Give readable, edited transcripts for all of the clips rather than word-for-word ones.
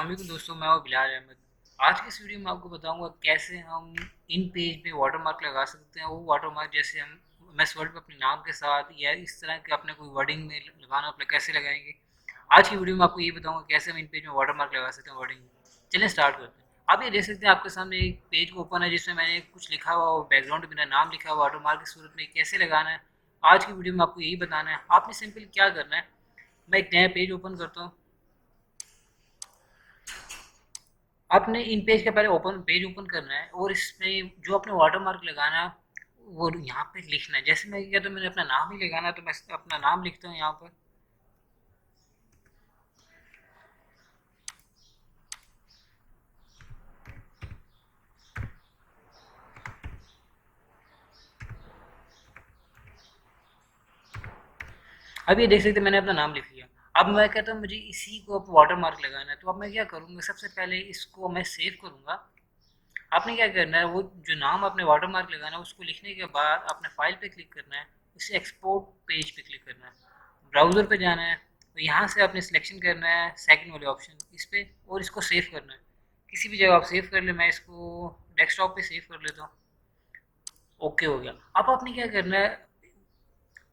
अस्सलाम वालेकुम दोस्तों, मैं हूं बिलाल अहमद। आज की इस वीडियो में आपको बताऊंगा कैसे हम इन पेज पे वाटरमार्क लगा सकते हैं। वो वाटरमार्क जैसे हम एमएस वर्ड पे अपने नाम के साथ या इस तरह के अपने कोई वर्डिंग में लगाना अपने कैसे लगाएंगे। आज की वीडियो में आपको ये बताऊंगा कैसे हम इन पेज में वाटरमार्क लगा सकते हैं वर्डिंग में। चलिए स्टार्ट करते हैं। आप ये देख सकते हैं आपके सामने एक पेज ओपन है जिसमें मैंने कुछ लिखा हुआ और बैकग्राउंड में मेरा नाम लिखा हुआ वाटरमार्क की सूरत में कैसे लगाना है। आज की वीडियो में आपको यही बताना है। आपने सिंपल क्या करना है, मैं एक नया पेज ओपन करता हूँ। आपने इन पेज का पहले ओपन पेज ओपन करना है और इसमें जो आपने वाटरमार्क लगाना है वो यहाँ पे लिखना है। जैसे मैं क्या, तो मैंने अपना नाम ही लगाना है, तो मैं अपना नाम लिखता हूँ यहाँ पर। अब ये देख सकते हैं मैंने अपना नाम लिख लिया। अब मैं कहता हूँ मुझे इसी को अब वाटरमार्क लगाना है, तो अब मैं क्या करूँगा, सबसे पहले इसको मैं सेव करूँगा। आपने क्या करना है, वो जो नाम आपने वाटरमार्क लगाना है उसको लिखने के बाद आपने फाइल पे क्लिक करना है, इसे एक्सपोर्ट पेज पे क्लिक करना है, ब्राउज़र पे जाना है, तो यहाँ से आपने सिलेक्शन करना है सेकंड वाले ऑप्शन इस पे और इसको सेव करना है। किसी भी जगह आप सेव कर ले, मैं इसको डेस्कटॉप पे सेव कर लेता हूँ। ओके हो गया। अब आपने क्या करना है,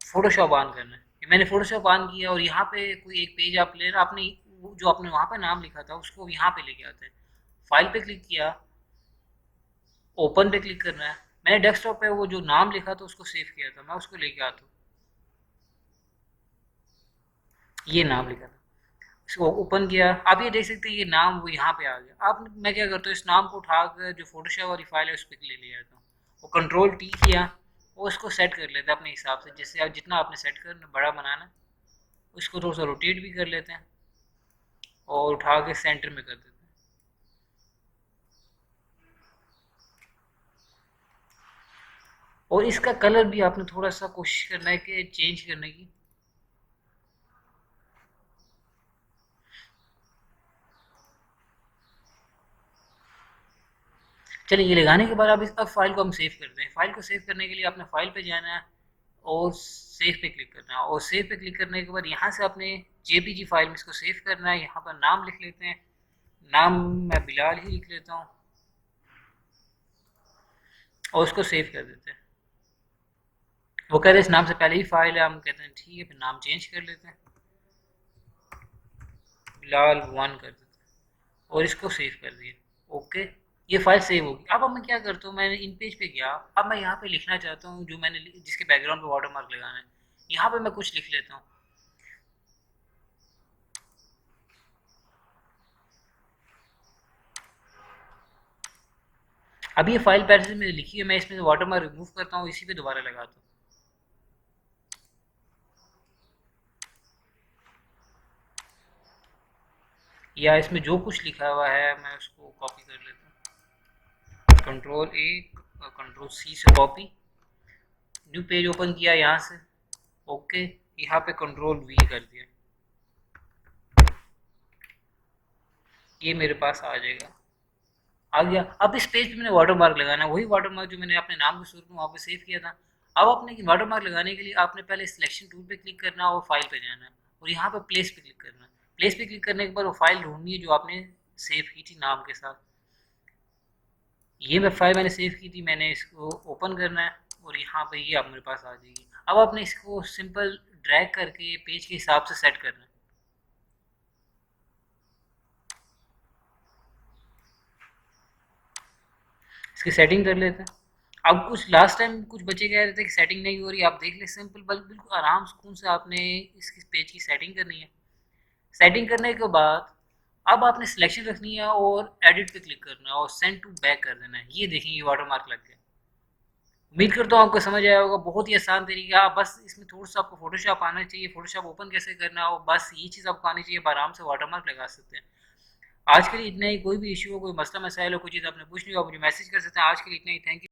फोटोशॉप ऑन करना है। ये मैंने फोटोशॉप ऑन किया और यहाँ पे कोई एक पेज आप ले, आपने जो आपने वहाँ पे नाम लिखा था उसको यहाँ पे लेके आते हैं। फाइल पे क्लिक किया, ओपन पे क्लिक करना है। मैंने डेस्कटॉप पे वो जो नाम लिखा था उसको सेव किया था, मैं उसको लेके आता हूँ। ये नाम लिखा था, इसको ओपन किया। आप ये देख सकते हैं ये नाम वो यहाँ पे आ गया। अब मैं क्या करता हूँ, इस नाम को उठाकर जो फोटोशॉप वाली फाइल है उस पर ले ले जाता हूँ। वो कंट्रोल टी किया, वो उसको सेट कर लेते हैं अपने हिसाब से, जैसे आप जितना आपने सेट करना बड़ा बनाना है उसको थोड़ा सा रोटेट भी कर लेते हैं और उठा के सेंटर में कर देते हैं। और इसका कलर भी आपने थोड़ा सा कोशिश करना है कि चेंज करने की। चलिए ये लगाने के बाद अब इस अब फाइल को हम सेव करते हैं। फाइल को सेव करने के लिए आपने फाइल पे जाना है और सेव पे क्लिक करना है, और सेव पे क्लिक करने के बाद यहाँ से आपने जेपीजी फाइल में इसको सेव करना है। यहाँ पर नाम लिख लेते हैं, नाम मैं बिलाल ही लिख लेता हूँ और उसको सेव कर देते हैं। वो कह रहे हैं इस नाम से पहले ही फाइल है, हम कहते हैं ठीक है, फिर नाम चेंज कर लेते हैं, बिलाल वन कर देते हैं और इसको सेव कर दिया। ओके, ये फाइल सेव होगी। अब मैं क्या करता हूँ, मैंने इन पेज पे गया, अब मैं यहाँ पे लिखना चाहता हूँ जो मैंने जिसके बैकग्राउंड पे वाटरमार्क लगाना है, यहाँ पे मैं कुछ लिख लेता हूँ। अब ये फाइल पहले से मैंने लिखी है, मैं इसमें से वाटरमार्क रिमूव करता हूँ, इसी पे दोबारा लगाता हूँ। या इसमें जो कुछ लिखा हुआ है मैं उसको कॉपी कर लेता हूँ, कंट्रोल ए कंट्रोल सी से कॉपी, न्यू पेज ओपन किया यहाँ से। ओके, यहाँ पे कंट्रोल वी कर दिया, ये मेरे पास आ जाएगा, आ गया। अब इस पेज पे मैंने वाटरमार्क लगाना है, वही वाटरमार्क जो मैंने अपने नाम के शुरू में वहाँ पे सेव किया था। अब आपने वाटरमार्क लगाने के लिए आपने पहले सिलेक्शन टूल पे क्लिक करना है और फाइल पे जाना है और यहाँ पे प्लेस पे क्लिक करना है। प्लेस पे क्लिक करने के बाद वो फाइल ढूंढनी है जो आपने सेव की थी नाम के साथ। ये मैं फाइल मैंने सेव की थी, मैंने इसको ओपन करना है और यहाँ पे ये आप मेरे पास आ जाएगी। अब आपने इसको सिंपल ड्रैग करके पेज के हिसाब से सेट करना है। इसकी सेटिंग कर लेते हैं। अब कुछ लास्ट टाइम कुछ बच्चे कह रहे थे कि सेटिंग नहीं हो रही, आप देख ले सिंपल बिल्कुल आराम सुकून से आपने इसकी पेज की सेटिंग करनी है। सेटिंग करने के बाद अब आपने सिलेक्शन रखनी है और एडिट पे क्लिक करना है और सेंड टू बैक कर देना है। ये देखें ये वाटरमार्क लग गया। उम्मीद करता हूँ आपको समझ आया होगा, बहुत ही आसान तरीका। बस इसमें थोड़ा सा आपको फोटोशॉप आना चाहिए, फोटोशॉप ओपन कैसे करना हो, बस ये चीज़ आपको आनी चाहिए, आराम से वाटरमार्क लगा सकते हैं। आज के लिए इतना ही। कोई भी इशू हो, कोई मसला मसाइल हो, कोई चीज़ आपने पूछनी हो, आप मुझे मैसेज कर सकते हैं। आज के लिए इतना ही। Thank you.